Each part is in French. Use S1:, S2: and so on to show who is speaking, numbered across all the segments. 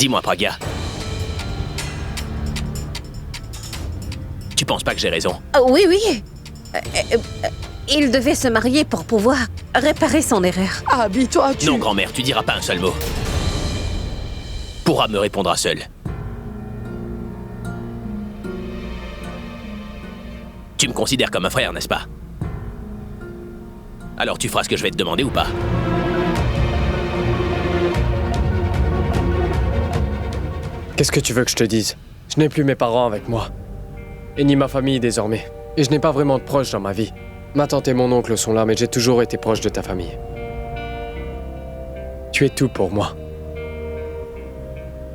S1: Dis-moi, Pragya. Tu penses pas que j'ai raison?
S2: Oui, oui. Il devait se marier pour pouvoir réparer son erreur.
S3: Abby, toi, tu...
S1: Non, grand-mère, tu diras pas un seul mot. Pourra me répondra seul. Tu me considères comme un frère, n'est-ce pas? Alors tu feras ce que je vais te demander ou pas?
S4: Qu'est-ce que tu veux que je te dise? Je n'ai plus mes parents avec moi. Et ni ma famille désormais. Et je n'ai pas vraiment de proches dans ma vie. Ma tante et mon oncle sont là, mais j'ai toujours été proche de ta famille. Tu es tout pour moi.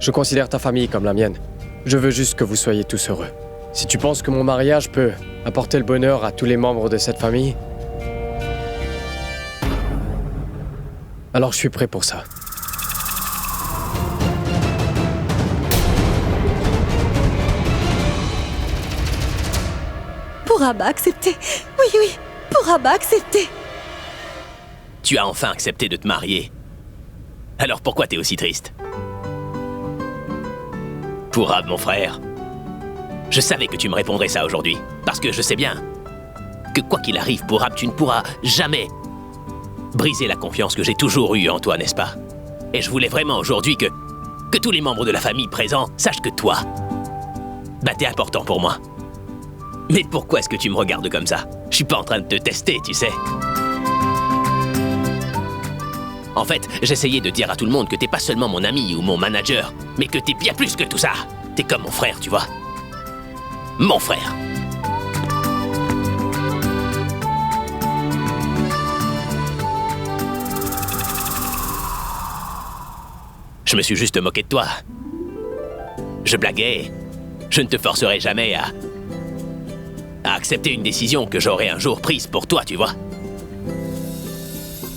S4: Je considère ta famille comme la mienne. Je veux juste que vous soyez tous heureux. Si tu penses que mon mariage peut apporter le bonheur à tous les membres de cette famille, alors je suis prêt pour ça.
S2: Pourra accepter. Oui, oui. Pourra accepter.
S1: Tu as enfin accepté de te marier. Alors pourquoi t'es aussi triste? Pourra, mon frère. Je savais que tu me répondrais ça aujourd'hui. Parce que je sais bien que quoi qu'il arrive, Pourra, tu ne pourras jamais briser la confiance que j'ai toujours eue en toi, n'est-ce pas? Et je voulais vraiment aujourd'hui que tous les membres de la famille présents sachent que toi, t'es important pour moi. Mais pourquoi est-ce que tu me regardes comme ça? Je suis pas en train de te tester, tu sais. En fait, j'essayais de dire à tout le monde que t'es pas seulement mon ami ou mon manager, mais que t'es bien plus que tout ça. T'es comme mon frère, tu vois. Mon frère. Je me suis juste moqué de toi. Je blaguais. Je ne te forcerai jamais à accepter une décision que j'aurais un jour prise pour toi, tu vois.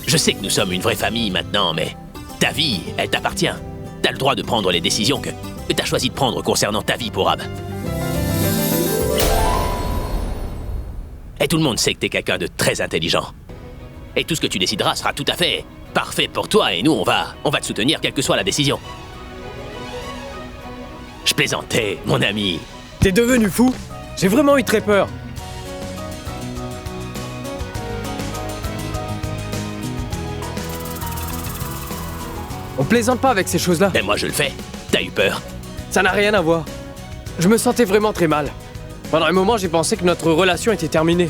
S1: Je sais que nous sommes une vraie famille maintenant, mais ta vie, elle t'appartient. T'as le droit de prendre les décisions que t'as choisi de prendre concernant ta vie, Pourab. Et tout le monde sait que t'es quelqu'un de très intelligent. Et tout ce que tu décideras sera tout à fait parfait pour toi, et nous, on va te soutenir quelle que soit la décision. Je plaisantais, mon ami.
S4: T'es devenu fou? J'ai vraiment eu très peur. On plaisante pas avec ces choses-là.
S1: Mais moi, je le fais. T'as eu peur?
S4: Ça n'a rien à voir. Je me sentais vraiment très mal. Pendant un moment, j'ai pensé que notre relation était terminée.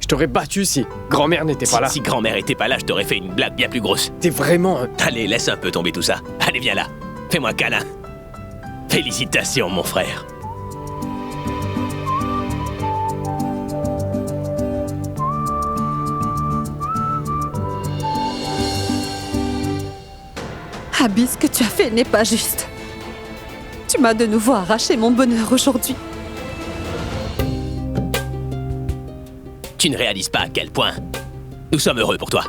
S4: Je t'aurais battu si grand-mère n'était pas là.
S1: Si grand-mère était pas là, je t'aurais fait une blague bien plus grosse.
S4: T'es vraiment un...
S1: Allez, laisse un peu tomber tout ça. Allez, viens là. Fais-moi un câlin. Félicitations, mon frère.
S2: Abby, ce que tu as fait n'est pas juste. Tu m'as de nouveau arraché mon bonheur aujourd'hui.
S1: Tu ne réalises pas à quel point nous sommes heureux pour toi.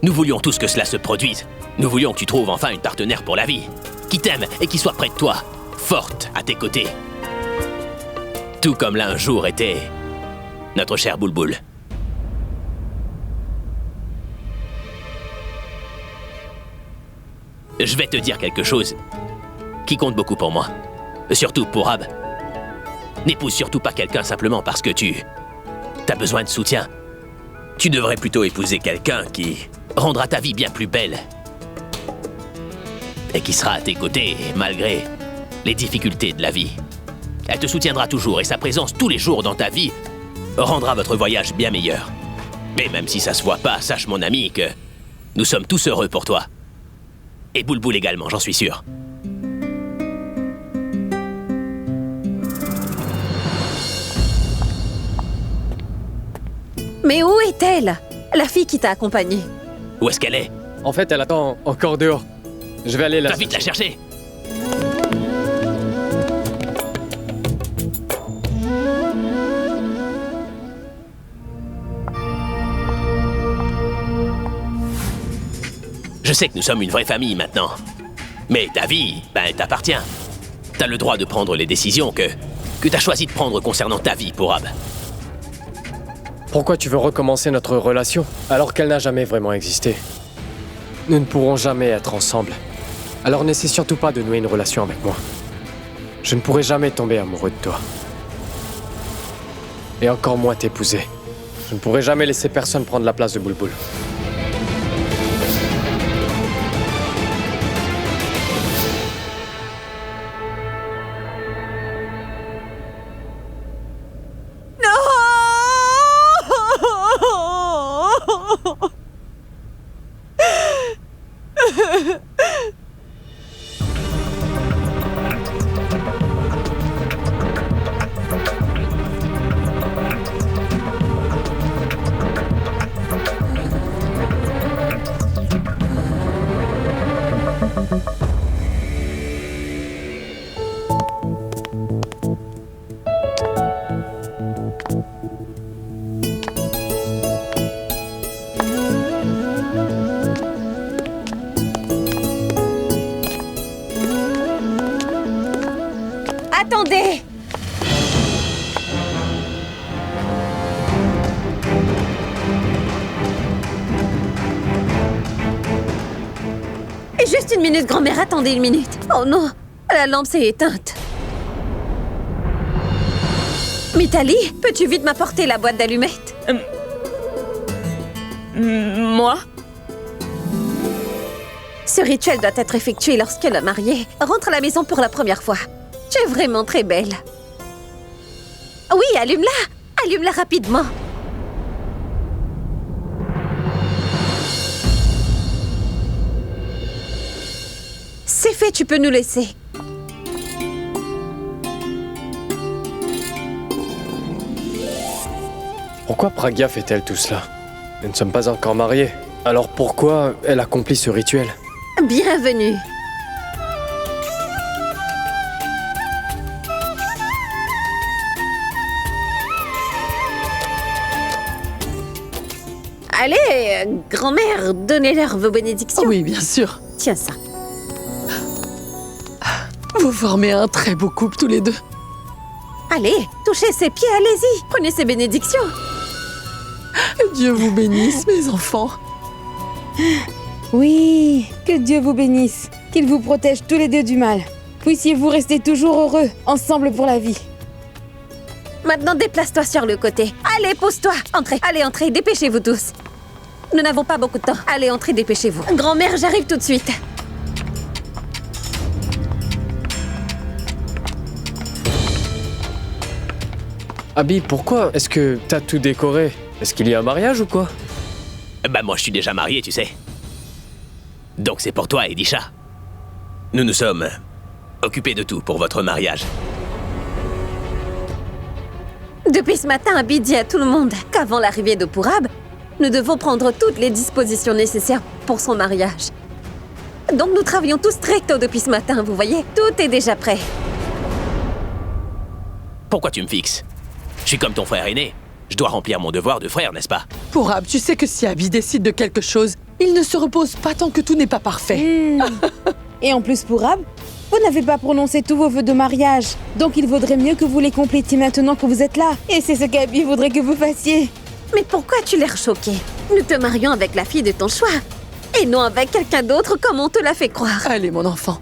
S1: Nous voulions tous que cela se produise. Nous voulions que tu trouves enfin une partenaire pour la vie, qui t'aime et qui soit près de toi, forte à tes côtés. Tout comme l'a un jour été notre cher Boulboul. Je vais te dire quelque chose qui compte beaucoup pour moi. Surtout pour Ab. N'épouse surtout pas quelqu'un simplement parce que t'as besoin de soutien. Tu devrais plutôt épouser quelqu'un qui rendra ta vie bien plus belle. Et qui sera à tes côtés malgré les difficultés de la vie. Elle te soutiendra toujours et sa présence tous les jours dans ta vie rendra votre voyage bien meilleur. Mais même si ça se voit pas, sache mon ami que nous sommes tous heureux pour toi. Et Boulboul également, j'en suis sûr.
S2: Mais où est-elle? La fille qui t'a accompagnée.
S1: Où est-ce qu'elle est?
S4: En fait, elle attend encore dehors. Je vais aller la...
S1: Va vite la chercher. Je sais que nous sommes une vraie famille maintenant. Mais ta vie, elle t'appartient. T'as le droit de prendre les décisions que t'as choisi de prendre concernant ta vie, Pourab.
S4: Pourquoi tu veux recommencer notre relation alors qu'elle n'a jamais vraiment existé? Nous ne pourrons jamais être ensemble. Alors n'essaie surtout pas de nouer une relation avec moi. Je ne pourrai jamais tomber amoureux de toi. Et encore moins t'épouser. Je ne pourrai jamais laisser personne prendre la place de Bulbul.
S2: Attendez! Juste une minute, grand-mère, attendez une minute. Oh non, la lampe s'est éteinte. Mitali, peux-tu vite m'apporter la boîte d'allumettes?
S3: Moi?
S2: Ce rituel doit être effectué lorsque la mariée rentre à la maison pour la première fois. Tu es vraiment très belle. Oui, allume-la! Allume-la rapidement. C'est fait, tu peux nous laisser.
S4: Pourquoi Pragya fait-elle tout cela? Nous ne sommes pas encore mariés. Alors pourquoi elle accomplit ce rituel?
S2: Bienvenue. Allez, grand-mère, donnez-leur vos bénédictions.
S3: Oui, bien sûr.
S2: Tiens ça.
S3: Vous formez un très beau couple tous les deux.
S2: Allez, touchez ses pieds, allez-y. Prenez ses bénédictions.
S3: Dieu vous bénisse, mes enfants.
S5: Oui, que Dieu vous bénisse, qu'il vous protège tous les deux du mal. Puissiez-vous rester toujours heureux, ensemble pour la vie.
S2: Maintenant, déplace-toi sur le côté. Allez, pose-toi. Entrez, allez, entrez, dépêchez-vous tous. Nous n'avons pas beaucoup de temps. Allez, entrez, dépêchez-vous. Grand-mère, j'arrive tout de suite.
S4: Abby, pourquoi est-ce que t'as tout décoré? Est-ce qu'il y a un mariage ou quoi?
S1: Bah moi je suis déjà marié, tu sais. Donc c'est pour toi, Edisha. Nous nous sommes occupés de tout pour votre mariage.
S2: Depuis ce matin, Abby dit à tout le monde qu'avant l'arrivée de Purab, nous devons prendre toutes les dispositions nécessaires pour son mariage. Donc nous travaillons tous très tôt depuis ce matin, vous voyez? Tout est déjà prêt.
S1: Pourquoi tu me fixes? Je suis comme ton frère aîné. Je dois remplir mon devoir de frère, n'est-ce pas?
S3: Purab, tu sais que si Abby décide de quelque chose, il ne se repose pas tant que tout n'est pas parfait.
S5: Et en plus, Purab, vous n'avez pas prononcé tous vos vœux de mariage. Donc il vaudrait mieux que vous les complétiez maintenant que vous êtes là. Et c'est ce qu'Abby voudrait que vous fassiez.
S2: Mais pourquoi tu l'air choqué? Nous te marions avec la fille de ton choix. Et non avec quelqu'un d'autre comme on te l'a fait croire.
S3: Allez, mon enfant.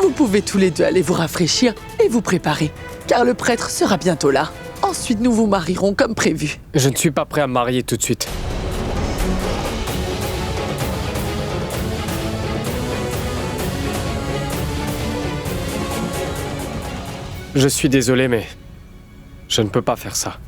S3: Vous pouvez tous les deux aller vous rafraîchir et vous préparer. Car le prêtre sera bientôt là. Ensuite, nous vous marierons comme prévu.
S4: Je ne suis pas prêt à me marier tout de suite. Je suis désolé, mais je ne peux pas faire ça.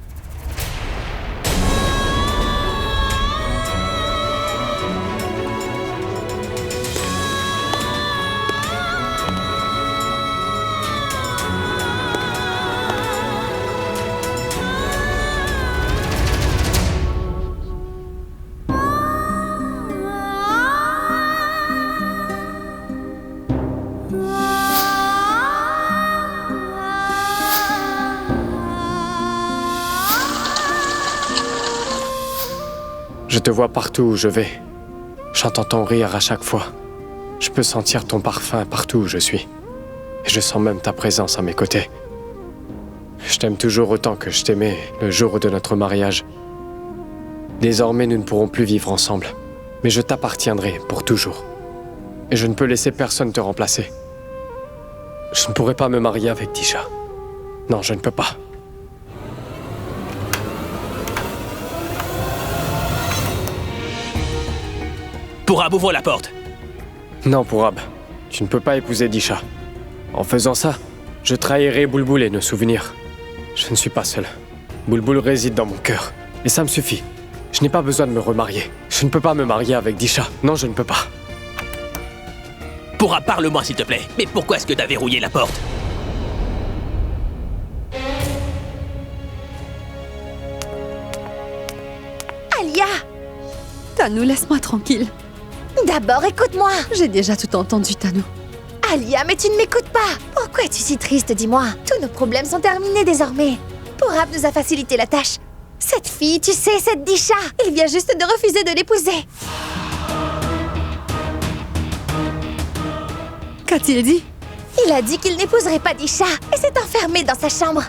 S4: Je te vois partout où je vais. J'entends ton rire à chaque fois. Je peux sentir ton parfum partout où je suis. Et je sens même ta présence à mes côtés. Je t'aime toujours autant que je t'aimais le jour de notre mariage. Désormais, nous ne pourrons plus vivre ensemble. Mais je t'appartiendrai pour toujours. Et je ne peux laisser personne te remplacer. Je ne pourrai pas me marier avec Disha. Non, je ne peux pas.
S1: Pourab, ouvre la porte.
S4: Non, Pourab. Tu ne peux pas épouser Disha. En faisant ça, je trahirai Bulbul et nos souvenirs. Je ne suis pas seul. Bulbul réside dans mon cœur. Et ça me suffit. Je n'ai pas besoin de me remarier. Je ne peux pas me marier avec Disha. Non, je ne peux pas.
S1: Pourab, parle-moi s'il te plaît. Mais pourquoi est-ce que t'as verrouillé la porte?
S6: Alia!
S2: Tanou, laisse-moi tranquille.
S6: D'abord, écoute-moi!
S2: J'ai déjà tout entendu, Tanou.
S6: Alia, mais tu ne m'écoutes pas! Pourquoi es-tu si triste, dis-moi? Tous nos problèmes sont terminés désormais. Pourab nous a facilité la tâche. Cette fille, tu sais, cette Disha, il vient juste de refuser de l'épouser.
S2: Qu'a-t-il dit?
S6: Il a dit qu'il n'épouserait pas Disha et s'est enfermé dans sa chambre.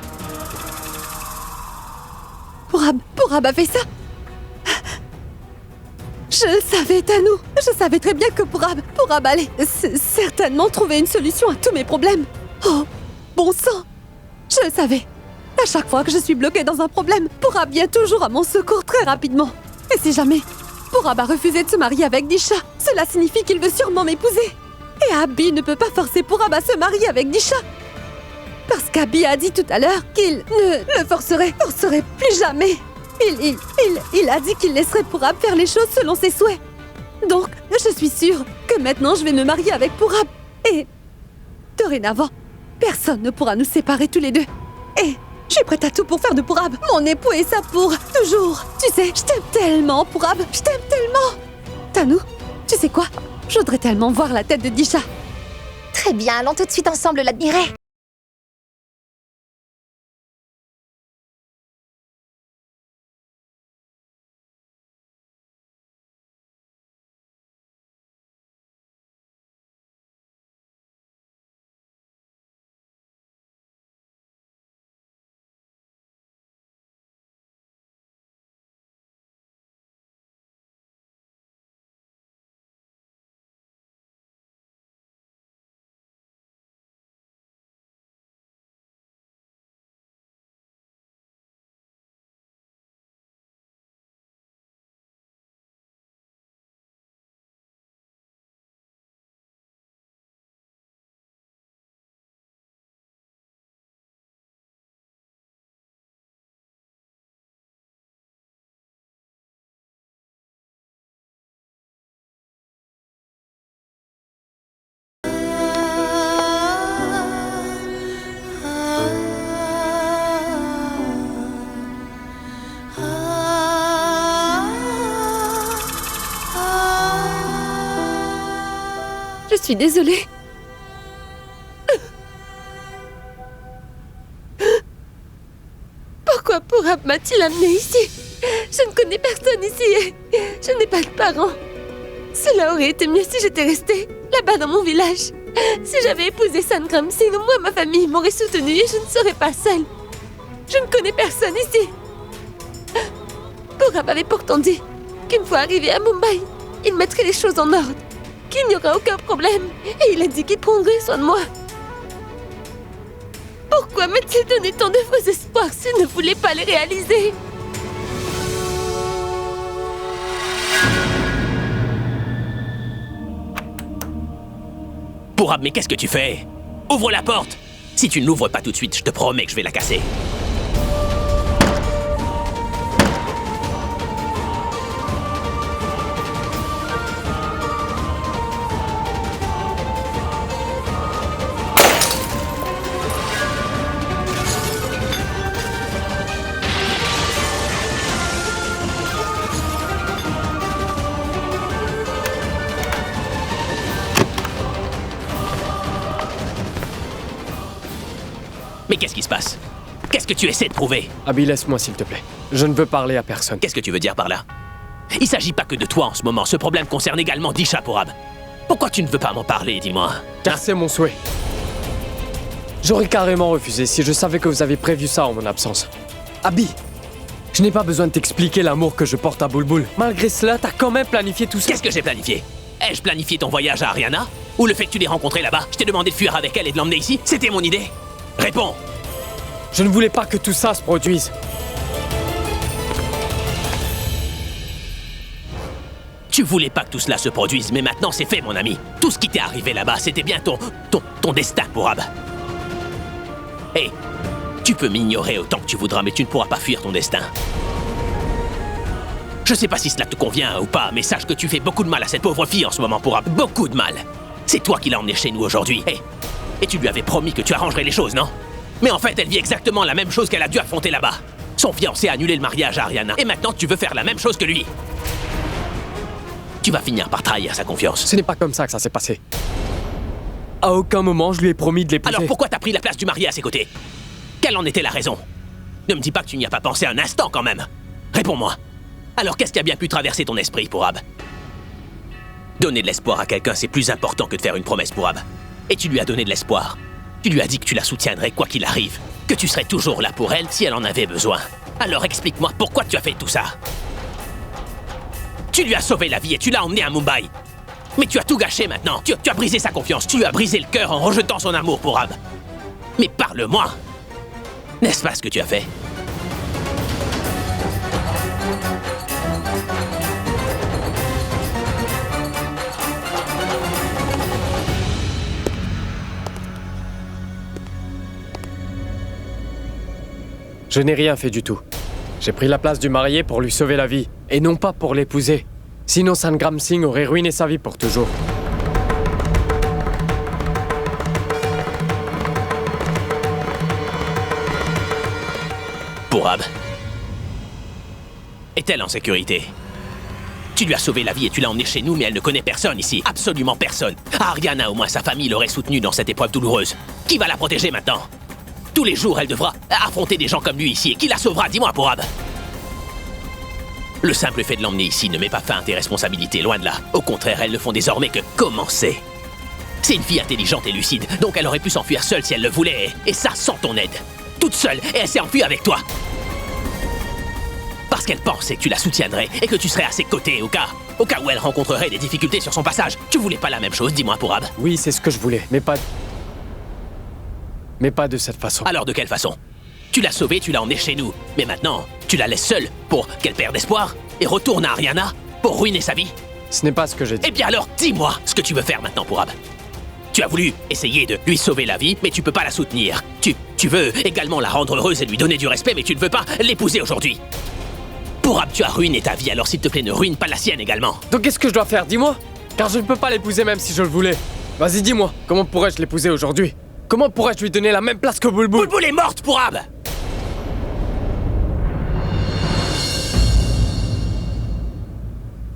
S2: Pourab a fait ça? Je le savais, Tanou. Je savais très bien que Pourab allait certainement trouver une solution à tous mes problèmes. Oh, bon sang! Je le savais. À chaque fois que je suis bloquée dans un problème, Pourab vient toujours à mon secours très rapidement. Et si jamais Pourab a refusé de se marier avec Disha, cela signifie qu'il veut sûrement m'épouser. Et Abi ne peut pas forcer Pourab à se marier avec Disha. Parce qu'Abi a dit tout à l'heure qu'il ne le forcerait plus jamais. Il a dit qu'il laisserait Pourab faire les choses selon ses souhaits. Donc, je suis sûre que maintenant je vais me marier avec Pourab. Et dorénavant, personne ne pourra nous séparer tous les deux. Et je suis prête à tout pour faire de Pourab mon époux et ça pour toujours. Tu sais, je t'aime tellement, Pourab. Je t'aime tellement. Tanou, tu sais quoi? Je voudrais tellement voir la tête de Disha.
S6: Très bien, allons tout de suite ensemble l'admirer.
S2: Je suis désolée. Pourquoi Pourab m'a-t-il amené ici? Je ne connais personne ici et je n'ai pas de parents. Cela aurait été mieux si j'étais restée là-bas dans mon village. Si j'avais épousé Sangram Singh, moi, ma famille m'aurait soutenue et je ne serais pas seule. Je ne connais personne ici. Pourab avait pourtant dit qu'une fois arrivé à Mumbai, il mettrait les choses en ordre, qu'il n'y aura aucun problème, et il a dit qu'il prendrait soin de moi. Pourquoi m'a-t-il donné tant de faux espoirs s'il ne voulait pas les réaliser?
S1: Pourab, mais qu'est-ce que tu fais? Ouvre la porte! Si tu ne l'ouvres pas tout de suite, je te promets que je vais la casser. Mais qu'est-ce qui se passe? Qu'est-ce que tu essaies de prouver?
S4: Abi, laisse-moi s'il te plaît. Je ne veux parler à personne.
S1: Qu'est-ce que tu veux dire par là? Il s'agit pas que de toi en ce moment, ce problème concerne également Disha, Pourab. Pourquoi tu ne veux pas m'en parler, dis-moi?
S4: Car c'est mon souhait. J'aurais carrément refusé si je savais que vous avez prévu ça en mon absence. Abi, Je n'ai pas besoin de t'expliquer l'amour que je porte à Bulbul. Malgré cela, t'as quand même planifié tout ça.
S1: Qu'est-ce que j'ai planifié? Ai-je planifié ton voyage à Ariana? Ou le fait que tu l'aies rencontrée là-bas? Je t'ai demandé de fuir avec elle et de l'emmener ici? C'était mon idée? Réponds!
S4: Je ne voulais pas que tout ça se produise.
S1: Tu voulais pas que tout cela se produise, mais maintenant c'est fait, mon ami. Tout ce qui t'est arrivé là-bas, c'était bien ton destin, Pourab. Hé, tu peux m'ignorer autant que tu voudras, mais tu ne pourras pas fuir ton destin. Je sais pas si cela te convient ou pas, mais sache que tu fais beaucoup de mal à cette pauvre fille en ce moment, Pourab. Beaucoup de mal. C'est toi qui l'as emmenée chez nous aujourd'hui. Hé, et tu lui avais promis que tu arrangerais les choses, non? Mais en fait, elle vit exactement la même chose qu'elle a dû affronter là-bas. Son fiancé a annulé le mariage à Ariana, et maintenant tu veux faire la même chose que lui. Tu vas finir par trahir sa confiance.
S4: Ce n'est pas comme ça que ça s'est passé. À aucun moment, je lui ai promis de l'épouser.
S1: Alors pourquoi t'as pris la place du marié à ses côtés? Quelle en était la raison? Ne me dis pas que tu n'y as pas pensé un instant quand même. Réponds-moi. Alors qu'est-ce qui a bien pu traverser ton esprit, Pourab? Donner de l'espoir à quelqu'un, c'est plus important que de faire une promesse, Pourab. Et tu lui as donné de l'espoir. Tu lui as dit que tu la soutiendrais quoi qu'il arrive. Que tu serais toujours là pour elle si elle en avait besoin. Alors explique-moi pourquoi tu as fait tout ça. Tu lui as sauvé la vie et tu l'as emmené à Mumbai. Mais tu as tout gâché maintenant. Tu as brisé sa confiance. Tu lui as brisé le cœur en rejetant son amour, Pourab. Mais parle-moi. N'est-ce pas ce que tu as fait?
S4: Je n'ai rien fait du tout. J'ai pris la place du marié pour lui sauver la vie, et non pas pour l'épouser. Sinon Sangram Singh aurait ruiné sa vie pour toujours.
S1: Pourab est-elle en sécurité? Tu lui as sauvé la vie et tu l'as emmenée chez nous, mais elle ne connaît personne ici. Absolument personne. Ariana, au moins sa famille, l'aurait soutenue dans cette épreuve douloureuse. Qui va la protéger maintenant? Tous les jours, elle devra affronter des gens comme lui ici. Et qui la sauvera? Dis-moi, Pourab. Le simple fait de l'emmener ici ne met pas fin à tes responsabilités, loin de là. Au contraire, elles ne font désormais que commencer. C'est une fille intelligente et lucide, donc elle aurait pu s'enfuir seule si elle le voulait, et ça sans ton aide. Toute seule, et elle s'est enfuie avec toi. Parce qu'elle pensait que tu la soutiendrais et que tu serais à ses côtés au cas où elle rencontrerait des difficultés sur son passage. Tu voulais pas la même chose, dis-moi, Pourab.
S4: Oui, c'est ce que je voulais, mais pas de cette façon.
S1: Alors de quelle façon? Tu l'as sauvée, tu l'as emmenée chez nous, mais maintenant, tu la laisses seule pour qu'elle perde espoir et retourne à Ariana pour ruiner sa vie?
S4: Ce n'est pas ce que j'ai dit.
S1: Eh bien alors, dis-moi ce que tu veux faire maintenant, Pourab. Tu as voulu essayer de lui sauver la vie, mais tu peux pas la soutenir. Tu veux également la rendre heureuse et lui donner du respect, mais tu ne veux pas l'épouser aujourd'hui. Pourab, tu as ruiné ta vie, alors s'il te plaît, ne ruine pas la sienne également.
S4: Donc qu'est-ce que je dois faire? Dis-moi. Car je ne peux pas l'épouser même si je le voulais. Vas-y, dis-moi. Comment pourrais-je l'épouser aujourd'hui? Comment pourrais-je lui donner la même place que Bulbul?
S1: Bulbul est morte, Pourab!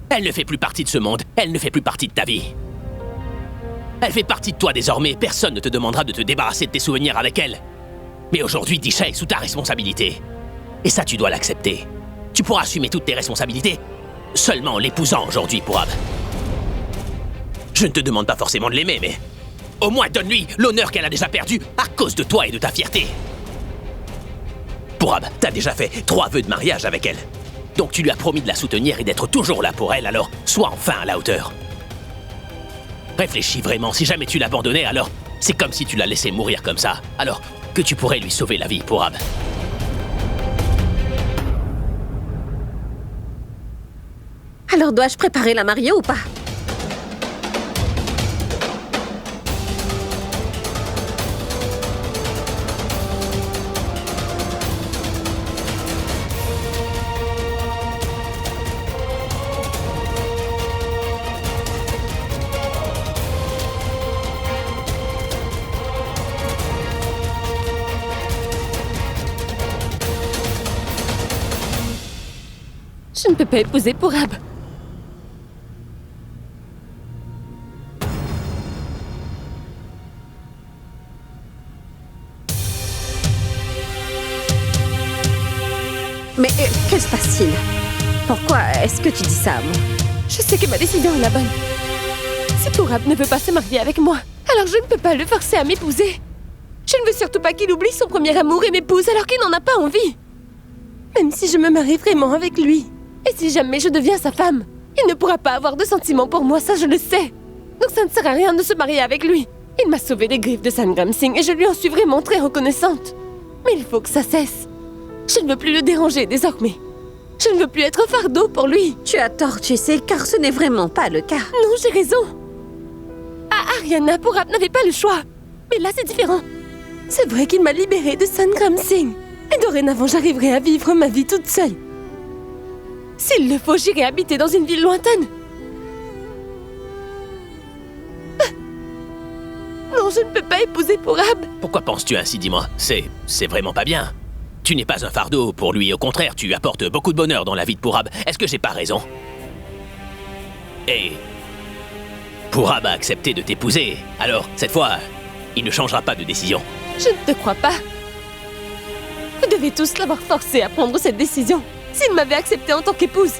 S1: Elle ne fait plus partie de ce monde, elle ne fait plus partie de ta vie. Elle fait partie de toi désormais, personne ne te demandera de te débarrasser de tes souvenirs avec elle. Mais aujourd'hui, Disha est sous ta responsabilité. Et ça, tu dois l'accepter. Tu pourras assumer toutes tes responsabilités seulement en l'épousant aujourd'hui, Pourab. Je ne te demande pas forcément de l'aimer, mais au moins donne-lui l'honneur qu'elle a déjà perdu à cause de toi et de ta fierté. Pourab, t'as déjà fait 3 vœux de mariage avec elle. Donc tu lui as promis de la soutenir et d'être toujours là pour elle, alors sois enfin à la hauteur. Réfléchis vraiment, si jamais tu l'abandonnais, alors c'est comme si tu la laissais mourir comme ça. Alors que tu pourrais lui sauver la vie, Pourab.
S2: Alors dois-je préparer la mariée ou pas? Je ne peux pas épouser Pourab. Mais que se passe-t-il? Pourquoi est-ce que tu dis ça à moi?
S7: Je sais que ma décision est la bonne. Si Pourab ne veut pas se marier avec moi, alors je ne peux pas le forcer à m'épouser. Je ne veux surtout pas qu'il oublie son premier amour et m'épouse alors qu'il n'en a pas envie. Même si je me marie vraiment avec lui, et si jamais je deviens sa femme, il ne pourra pas avoir de sentiments pour moi, ça je le sais. Donc ça ne sert à rien de se marier avec lui. Il m'a sauvé des griffes de Sangram Singh et je lui en suis vraiment très reconnaissante. Mais il faut que ça cesse. Je ne veux plus le déranger désormais. Je ne veux plus être fardeau pour lui.
S2: Tu as tort, tu sais, car ce n'est vraiment pas le cas.
S7: Non, j'ai raison. À Ariana, Purab n'avait pas le choix. Mais là, c'est différent. C'est vrai qu'il m'a libérée de Sangram Singh. Et dorénavant, j'arriverai à vivre ma vie toute seule. S'il le faut, j'irai habiter dans une ville lointaine. Non, je ne peux pas épouser Purab.
S1: Pourquoi penses-tu ainsi, dis-moi? C'est vraiment pas bien. Tu n'es pas un fardeau pour lui, au contraire, tu apportes beaucoup de bonheur dans la vie de Purab. Est-ce que j'ai pas raison? Et Purab a accepté de t'épouser, alors, cette fois, il ne changera pas de décision.
S7: Je ne te crois pas. Vous devez tous l'avoir forcé à prendre cette décision. S'il m'avait acceptée en tant qu'épouse,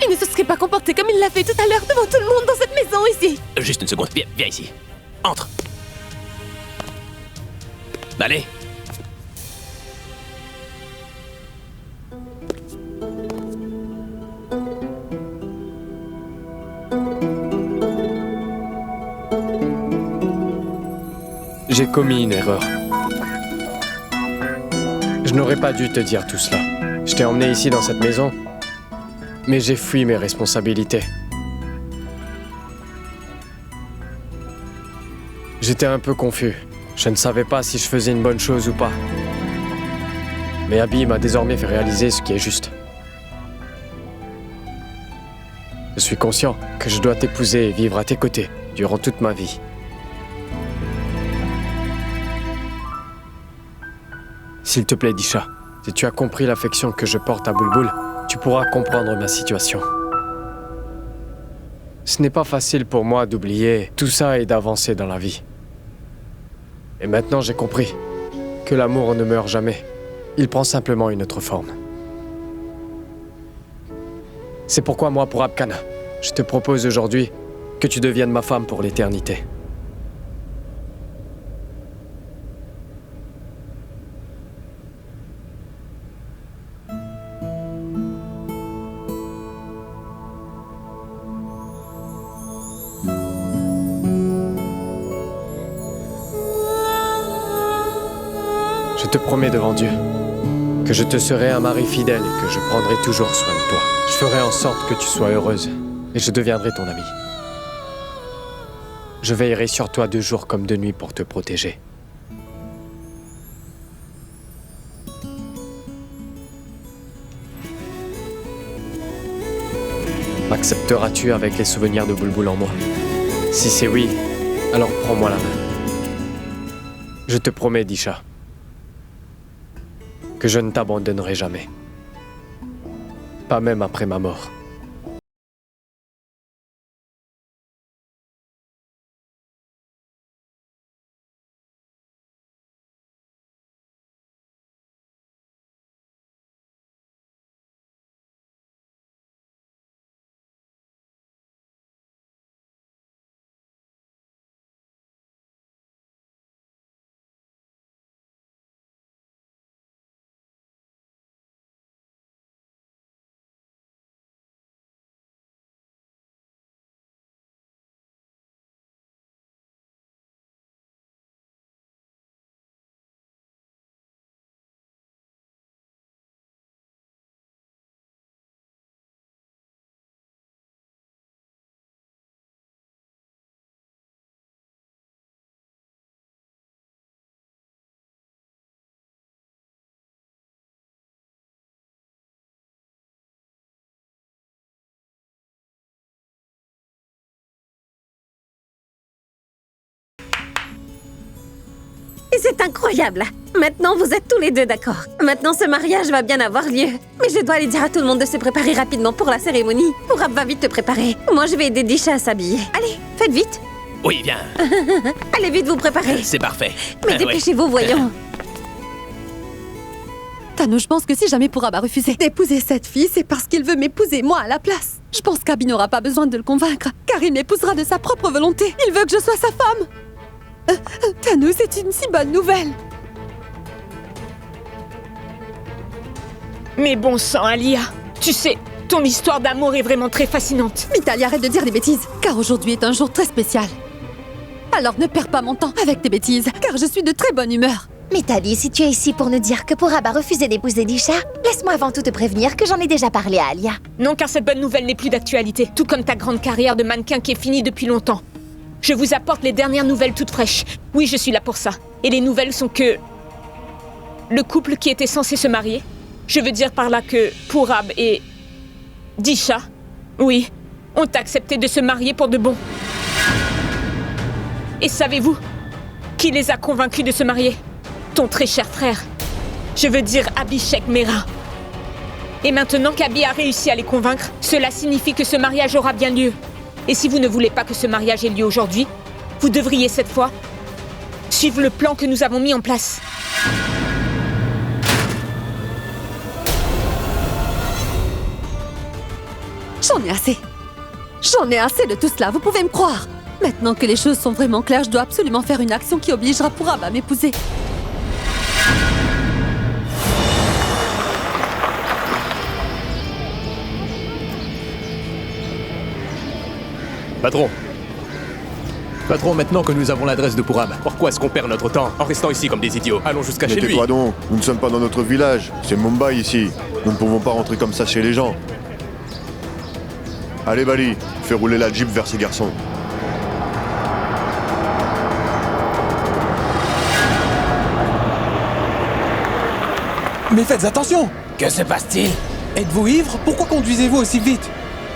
S7: il ne se serait pas comporté comme il l'a fait tout à l'heure devant tout le monde dans cette maison ici.
S1: Juste une seconde, viens ici. Entre. Allez.
S4: J'ai commis une erreur. Je n'aurais pas dû te dire tout cela. Je t'ai emmené ici dans cette maison, mais j'ai fui mes responsabilités. J'étais un peu confus. Je ne savais pas si je faisais une bonne chose ou pas. Mais Abby m'a désormais fait réaliser ce qui est juste. Je suis conscient que je dois t'épouser et vivre à tes côtés durant toute ma vie. S'il te plaît, Disha, si tu as compris l'affection que je porte à Bulbul, tu pourras comprendre ma situation. Ce n'est pas facile pour moi d'oublier tout ça et d'avancer dans la vie. Et maintenant, j'ai compris que l'amour ne meurt jamais. Il prend simplement une autre forme. C'est pourquoi moi, Purab Khan, je te propose aujourd'hui que tu deviennes ma femme pour l'éternité. Je te promets devant Dieu que je te serai un mari fidèle et que je prendrai toujours soin de toi. Je ferai en sorte que tu sois heureuse et je deviendrai ton ami. Je veillerai sur toi de jour comme de nuit pour te protéger. M'accepteras-tu avec les souvenirs de Bulbul en moi? Si c'est oui, alors prends-moi la main. Je te promets, Disha, que je ne t'abandonnerai jamais. Pas même après ma mort.
S2: Et c'est incroyable. Maintenant, vous êtes tous les deux d'accord. Maintenant, ce mariage va bien avoir lieu. Mais je dois aller dire à tout le monde de se préparer rapidement pour la cérémonie. Purab va vite te préparer. Moi, je vais aider Disha à s'habiller. Allez, faites vite.
S1: Oui, viens.
S2: Allez vite vous préparer.
S1: C'est parfait.
S2: Mais
S1: Ouais.
S2: dépêchez-vous, voyons.
S7: Tano, je pense que si jamais Purab a refusé d'épouser cette fille, c'est parce qu'il veut m'épouser moi à la place. Je pense qu'Abby n'aura pas besoin de le convaincre, car il m'épousera de sa propre volonté. Il veut que je sois sa femme. Tano, c'est une si bonne nouvelle.
S8: Mais bon sang, Alia, tu sais, ton histoire d'amour est vraiment très fascinante.
S2: Mitali, arrête de dire des bêtises, car aujourd'hui est un jour très spécial. Alors ne perds pas mon temps avec tes bêtises, car je suis de très bonne humeur.
S6: Mitali, si tu es ici pour nous dire que Pourab a refusé d'épouser Disha, laisse-moi avant tout te prévenir que j'en ai déjà parlé à Alia.
S8: Non, car cette bonne nouvelle n'est plus d'actualité, tout comme ta grande carrière de mannequin qui est finie depuis longtemps. Je vous apporte les dernières nouvelles toutes fraîches. Oui, je suis là pour ça. Et les nouvelles sont que... le couple qui était censé se marier, je veux dire par là que Pourab et Disha, oui, ont accepté de se marier pour de bon. Et savez-vous qui les a convaincus de se marier? Ton très cher frère. Je veux dire Abhishek Mehra. Et maintenant qu'Abhi a réussi à les convaincre, cela signifie que ce mariage aura bien lieu. Et si vous ne voulez pas que ce mariage ait lieu aujourd'hui, vous devriez cette fois suivre le plan que nous avons mis en place.
S2: J'en ai assez. J'en ai assez de tout cela, vous pouvez me croire. Maintenant que les choses sont vraiment claires, je dois absolument faire une action qui obligera Pourab à m'épouser.
S1: Patron. Patron, maintenant que nous avons l'adresse de Pourab, pourquoi est-ce qu'on perd notre temps en restant ici comme des idiots? Allons jusqu'à chez lui.
S9: Tais-toi donc, nous ne sommes pas dans notre village, c'est Mumbai ici. Nous ne pouvons pas rentrer comme ça chez les gens. Allez Bali, fais rouler la Jeep vers ces garçons.
S10: Mais faites attention!
S11: Que se passe-t-il?
S10: Êtes-vous ivre? Pourquoi conduisez-vous aussi vite?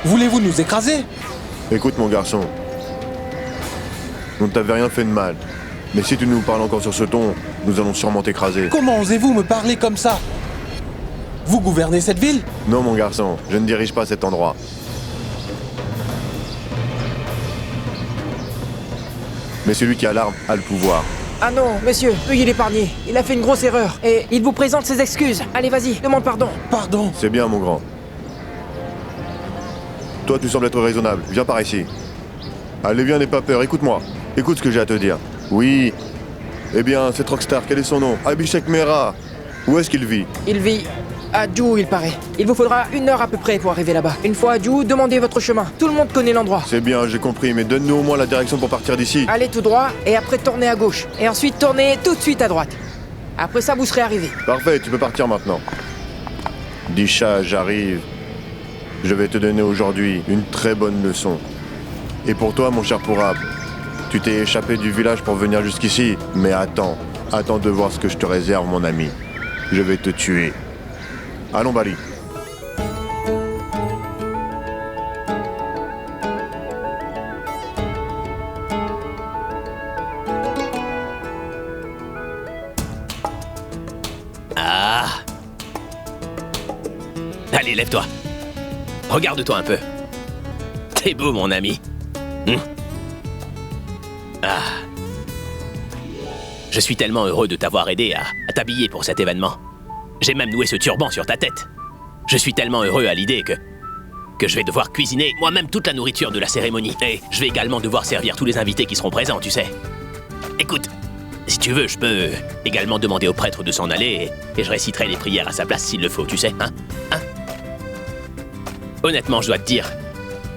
S10: Voulez-vous nous écraser?
S9: Écoute mon garçon, on ne t'avait rien fait de mal. Mais si tu nous parles encore sur ce ton, nous allons sûrement t'écraser.
S10: Comment osez-vous me parler comme ça? Vous gouvernez cette ville?
S9: Non mon garçon, je ne dirige pas cet endroit. Mais celui qui a l'arme a le pouvoir.
S11: Ah non, monsieur, veuillez l'épargner. Il a fait une grosse erreur. Et il vous présente ses excuses. Allez, vas-y, demande pardon.
S10: Pardon?
S9: C'est bien mon grand. Toi tu sembles être raisonnable, viens par ici. Allez viens, n'aie pas peur, écoute-moi. Écoute ce que j'ai à te dire. Oui. Eh bien, cette rockstar, quel est son nom? Abhishek Mehra. Où est-ce qu'il vit?
S11: Il vit à Juhu, il paraît. Il vous faudra 1 heure à peu près pour arriver là-bas. Une fois à Juhu, demandez votre chemin. Tout le monde connaît l'endroit.
S9: C'est bien, j'ai compris, mais donne-nous au moins la direction pour partir d'ici.
S11: Allez tout droit et après tournez à gauche. Et ensuite tournez tout de suite à droite. Après ça, vous serez arrivé.
S9: Parfait, tu peux partir maintenant. Disha, j'arrive. Je vais te donner aujourd'hui une très bonne leçon. Et pour toi, mon cher Pourab, tu t'es échappé du village pour venir jusqu'ici. Mais attends de voir ce que je te réserve, mon ami. Je vais te tuer. Allons, Bali.
S1: Ah. Allez, lève-toi. Regarde-toi un peu. T'es beau, mon ami. Ah. Je suis tellement heureux de t'avoir aidé à t'habiller pour cet événement. J'ai même noué ce turban sur ta tête. Je suis tellement heureux à l'idée que je vais devoir cuisiner moi-même toute la nourriture de la cérémonie. Et je vais également devoir servir tous les invités qui seront présents, tu sais. Écoute, si tu veux, je peux également demander au prêtre de s'en aller et je réciterai les prières à sa place s'il le faut, tu sais, hein? Honnêtement, je dois te dire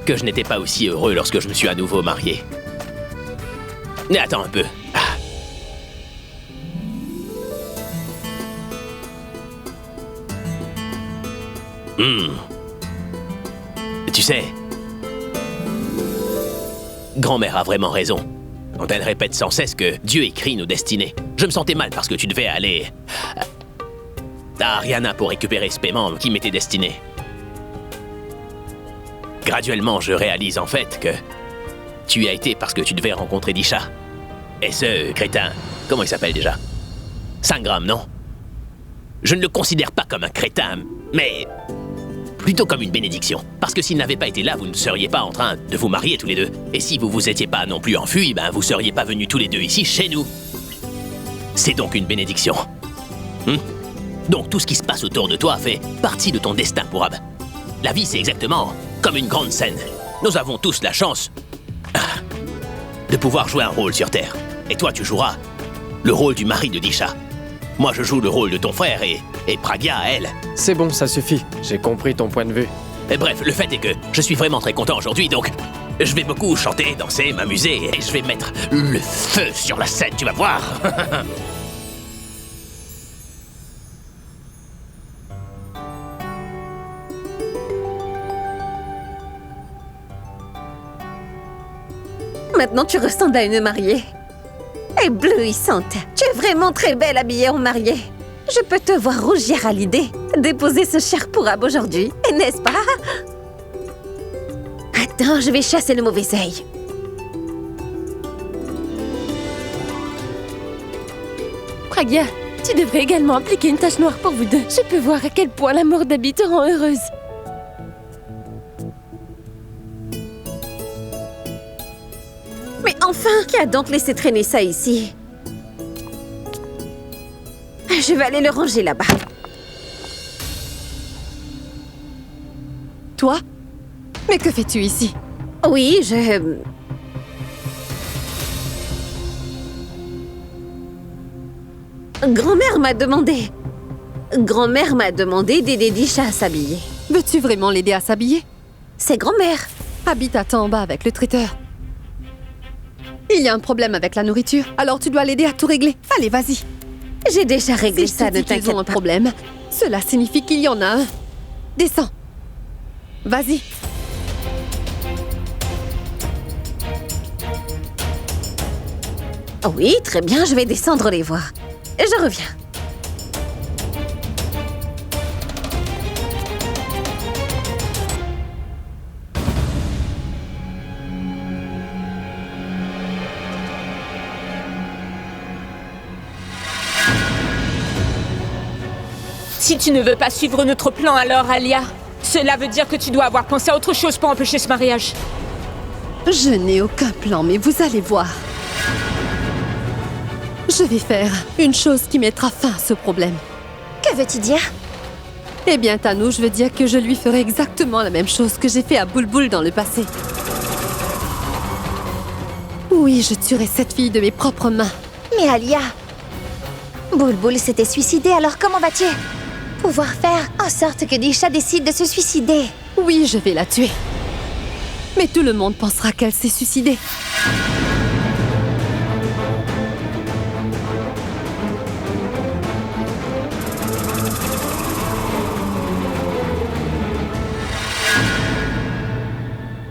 S1: que je n'étais pas aussi heureux lorsque je me suis à nouveau marié. Mais attends un peu. Tu sais, grand-mère a vraiment raison quand elle répète sans cesse que Dieu écrit nos destinées. Je me sentais mal parce que tu devais aller à Ariana pour récupérer ce paiement qui m'était destiné. Graduellement, je réalise en fait que tu y as été parce que tu devais rencontrer Disha. Et ce crétin, comment il s'appelle déjà? Sangram, non? Je ne le considère pas comme un crétin, mais plutôt comme une bénédiction. Parce que s'il n'avait pas été là, vous ne seriez pas en train de vous marier tous les deux. Et si vous vous étiez pas non plus enfuis, vous seriez pas venus tous les deux ici, chez nous. C'est donc une bénédiction. Donc tout ce qui se passe autour de toi fait partie de ton destin, Pourab. La vie, c'est exactement comme une grande scène. Nous avons tous la chance de pouvoir jouer un rôle sur Terre. Et toi, tu joueras le rôle du mari de Disha. Moi, je joue le rôle de ton frère et Et Pragya, elle.
S4: C'est bon, ça suffit. J'ai compris ton point de vue.
S1: Et bref, le fait est que je suis vraiment très content aujourd'hui, donc je vais beaucoup chanter, danser, m'amuser, et je vais mettre le feu sur la scène, tu vas voir.
S2: Maintenant, tu ressembles à une mariée. Éblouissante. Tu es vraiment très belle habillée en mariée. Je peux te voir rougir à l'idée déposer ce cher Pourab aujourd'hui, n'est-ce pas? Attends, je vais chasser le mauvais œil.
S7: Pragya, tu devrais également appliquer une tache noire pour vous deux. Je peux voir à quel point la mort d'Abby te rend heureuse.
S2: Mais enfin, qui a donc laissé traîner ça ici? Je vais aller le ranger là-bas.
S12: Toi? Mais que fais-tu ici?
S2: Oui, je... Grand-mère m'a demandé... Grand-mère m'a demandé d'aider Disha à s'habiller.
S12: Veux-tu vraiment l'aider à s'habiller?
S2: C'est grand-mère.
S12: Abby t'attend en bas avec le traiteur. Il y a un problème avec la nourriture, alors tu dois l'aider à tout régler. Allez, vas-y.
S2: J'ai déjà réglé
S12: Si
S2: ça,
S12: je te
S2: ne
S12: dis qu'ils ont
S2: t'inquiète
S12: un
S2: pas.
S12: problème, cela signifie qu'il y en a un. Descends. Vas-y.
S2: Oui, très bien, je vais descendre les voir. Je reviens.
S8: Si tu ne veux pas suivre notre plan, alors, Alia, cela veut dire que tu dois avoir pensé à autre chose pour empêcher ce mariage.
S12: Je n'ai aucun plan, mais vous allez voir. Je vais faire une chose qui mettra fin à ce problème.
S6: Que veux-tu dire?
S12: Eh bien, Tanou, je veux dire que je lui ferai exactement la même chose que j'ai fait à Bulbul dans le passé. Oui, je tuerai cette fille de mes propres mains.
S6: Mais Alia, Bulbul s'était suicidé, alors comment vas-tu pouvoir faire en sorte que Disha décide de se suicider?
S12: Oui, je vais la tuer. Mais tout le monde pensera qu'elle s'est suicidée.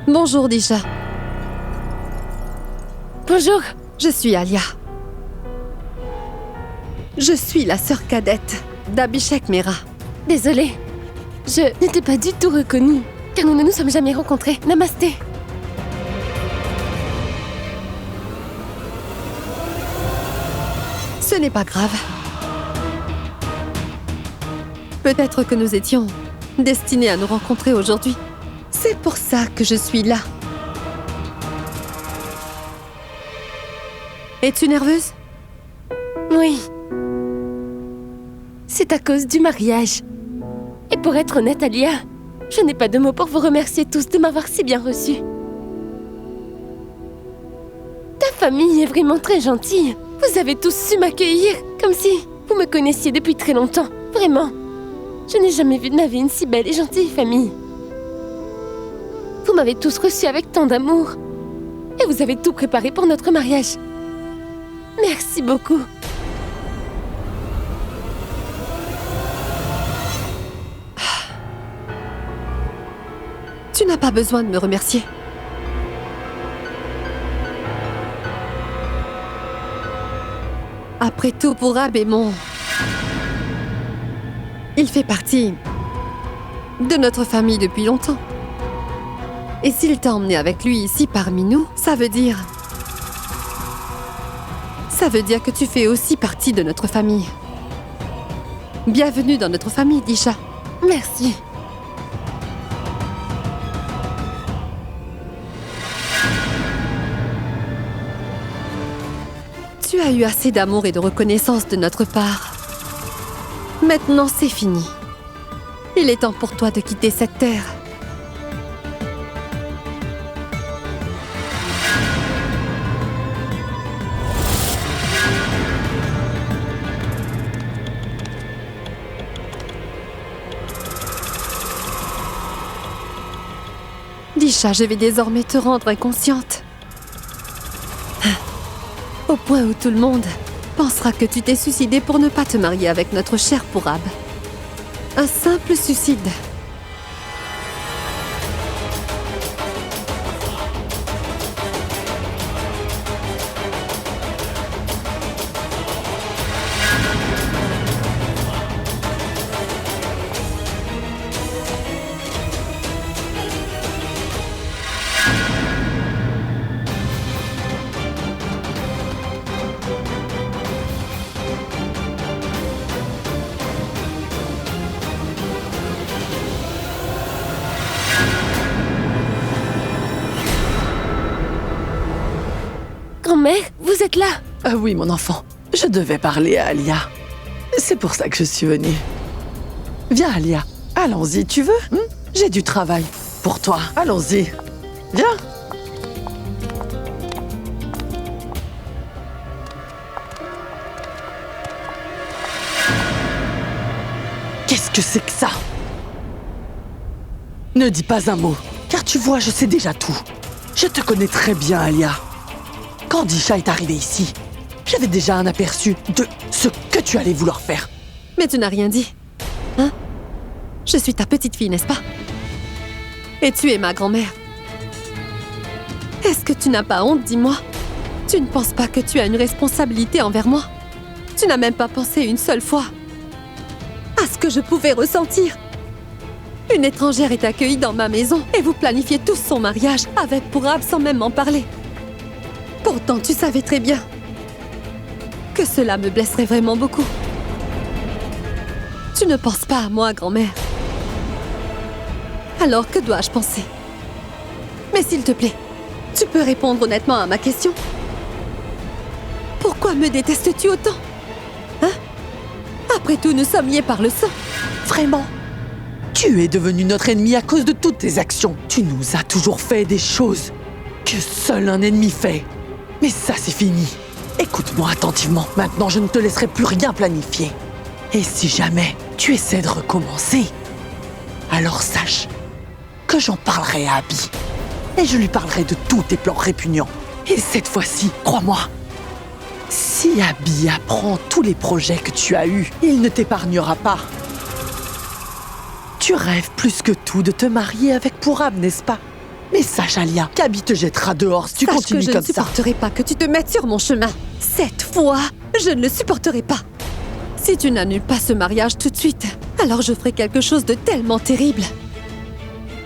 S12: Bonjour, Disha.
S7: Bonjour.
S12: Je suis Alia. Je suis la sœur cadette d'Abhishek Mehra.
S7: Désolée. Je ne t'ai pas du tout reconnue, car nous ne nous sommes jamais rencontrés. Namasté.
S12: Ce n'est pas grave. Peut-être que nous étions destinés à nous rencontrer aujourd'hui. C'est pour ça que je suis là. Es-tu nerveuse?
S7: Oui. C'est à cause du mariage. Et pour être honnête, Alia, je n'ai pas de mots pour vous remercier tous de m'avoir si bien reçue. Ta famille est vraiment très gentille. Vous avez tous su m'accueillir, comme si vous me connaissiez depuis très longtemps. Vraiment. Je n'ai jamais vu de ma vie une si belle et gentille famille. Vous m'avez tous reçu avec tant d'amour. Et vous avez tout préparé pour notre mariage. Merci beaucoup.
S12: Tu n'as pas besoin de me remercier. Après tout, Pourab est mon... Il fait partie de notre famille depuis longtemps. Et s'il t'a emmené avec lui ici parmi nous, ça veut dire... Ça veut dire que tu fais aussi partie de notre famille. Bienvenue dans notre famille, Disha.
S7: Merci.
S12: Tu as eu assez d'amour et de reconnaissance de notre part. Maintenant, c'est fini. Il est temps pour toi de quitter cette terre. Disha, je vais désormais te rendre inconsciente. Au point où tout le monde pensera que tu t'es suicidée pour ne pas te marier avec notre cher Pourab. Un simple suicide.
S7: Grand-mère, vous êtes là?
S3: Oui, mon enfant. Je devais parler à Alia. C'est pour ça que je suis venue. Viens, Alia. Allons-y, tu veux J'ai du travail. Pour toi, allons-y. Viens. Qu'est-ce que c'est que ça? Ne dis pas un mot, car tu vois, je sais déjà tout. Je te connais très bien, Alia. Quand Disha est arrivée ici, j'avais déjà un aperçu de ce que tu allais vouloir faire.
S12: Mais tu n'as rien dit. Hein? Je suis ta petite fille, n'est-ce pas? Et tu es ma grand-mère. Est-ce que tu n'as pas honte, dis-moi? Tu ne penses pas que tu as une responsabilité envers moi? Tu n'as même pas pensé une seule fois à ce que je pouvais ressentir. Une étrangère est accueillie dans ma maison et vous planifiez tous son mariage avec Pourab sans même m'en parler. Pourtant, tu savais très bien que cela me blesserait vraiment beaucoup. Tu ne penses pas à moi, grand-mère. Alors, que dois-je penser? Mais s'il te plaît, tu peux répondre honnêtement à ma question? Pourquoi me détestes-tu autant? Hein? Après tout, nous sommes liés par le sang.
S3: Vraiment? Tu es devenu notre ennemi à cause de toutes tes actions. Tu nous as toujours fait des choses que seul un ennemi fait. Mais ça, c'est fini. Écoute-moi attentivement. Maintenant, je ne te laisserai plus rien planifier. Et si jamais tu essaies de recommencer, alors sache que j'en parlerai à Abby. Et je lui parlerai de tous tes plans répugnants. Et cette fois-ci, crois-moi, si Abby apprend tous les projets que tu as eus, il ne t'épargnera pas. Tu rêves plus que tout de te marier avec Pourab, n'est-ce pas? Mais sache, Alia, qu'Abby te jettera dehors si tu continues comme ça.
S12: Je ne supporterai pas que tu te mettes sur mon chemin. Cette fois, je ne le supporterai pas. Si tu n'annules pas ce mariage tout de suite, alors je ferai quelque chose de tellement terrible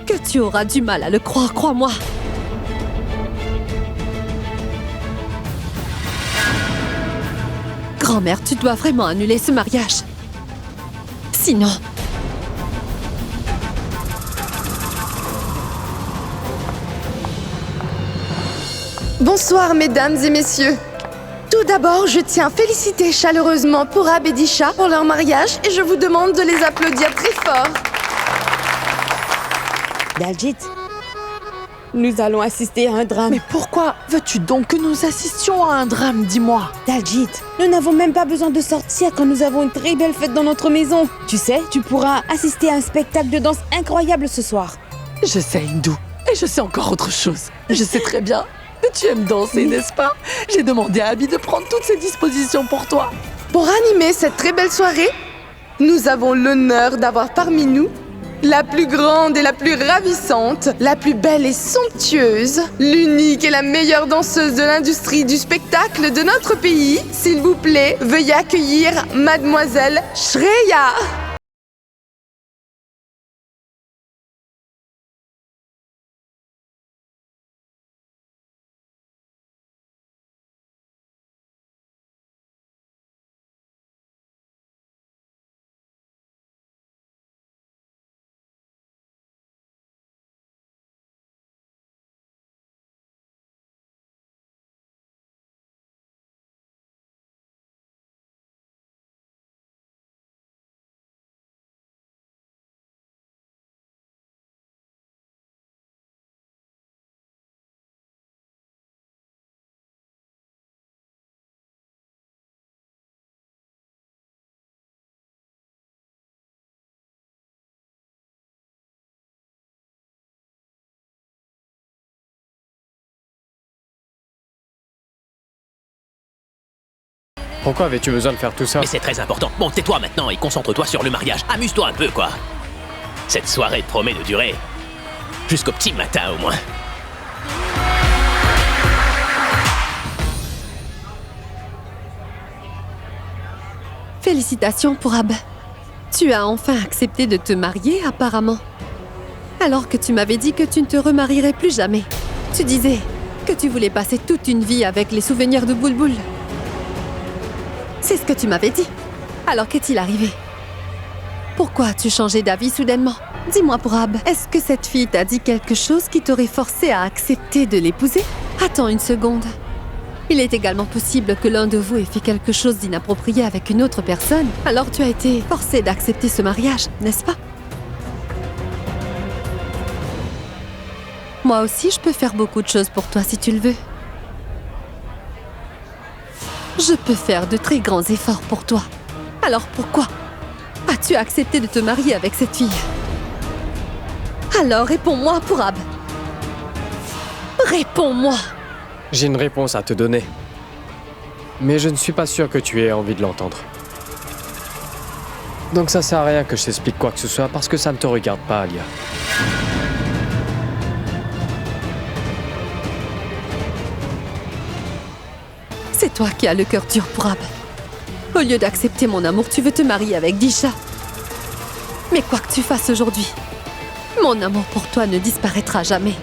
S12: que tu auras du mal à le croire, crois-moi. Grand-mère, tu dois vraiment annuler ce mariage. Sinon...
S13: Bonsoir mesdames et messieurs. Tout d'abord, je tiens à féliciter chaleureusement Pourab et Disha pour leur mariage et je vous demande de les applaudir très fort.
S5: Daljit, nous allons assister à un drame.
S3: Mais pourquoi veux-tu donc que nous assistions à un drame, dis-moi?
S5: Daljit, nous n'avons même pas besoin de sortir quand nous avons une très belle fête dans notre maison. Tu sais, tu pourras assister à un spectacle de danse incroyable ce soir.
S3: Je sais, Hindou, et je sais encore autre chose. Je sais très bien que tu aimes danser, n'est-ce pas? J'ai demandé à Abby de prendre toutes ses dispositions pour toi.
S13: Pour animer cette très belle soirée, nous avons l'honneur d'avoir parmi nous la plus grande et la plus ravissante, la plus belle et somptueuse, l'unique et la meilleure danseuse de l'industrie du spectacle de notre pays. S'il vous plaît, veuillez accueillir Mademoiselle Shreya.
S4: Pourquoi avais-tu besoin de faire tout ça?
S1: Mais c'est très important. Bon, tais-toi maintenant et concentre-toi sur le mariage. Amuse-toi un peu, quoi. Cette soirée promet de durer jusqu'au petit matin, au moins.
S12: Félicitations, Pourab. Tu as enfin accepté de te marier, apparemment. Alors que tu m'avais dit que tu ne te remarierais plus jamais. Tu disais que tu voulais passer toute une vie avec les souvenirs de Bulbul. C'est ce que tu m'avais dit. Alors qu'est-il arrivé? Pourquoi as-tu changé d'avis soudainement? Dis-moi, Pourab, est-ce que cette fille t'a dit quelque chose qui t'aurait forcé à accepter de l'épouser? Attends une seconde. Il est également possible que l'un de vous ait fait quelque chose d'inapproprié avec une autre personne. Alors tu as été forcé d'accepter ce mariage, n'est-ce pas? Moi aussi, je peux faire beaucoup de choses pour toi si tu le veux. Je peux faire de très grands efforts pour toi. Alors pourquoi as-tu accepté de te marier avec cette fille? Alors réponds-moi, Pourab. Réponds-moi.
S4: J'ai une réponse à te donner. Mais je ne suis pas sûr que tu aies envie de l'entendre. Donc ça sert à rien que je t'explique quoi que ce soit parce que ça ne te regarde pas, Alia.
S12: C'est toi qui as le cœur dur, Pourab. Au lieu d'accepter mon amour, tu veux te marier avec Disha. Mais quoi que tu fasses aujourd'hui, mon amour pour toi ne disparaîtra jamais.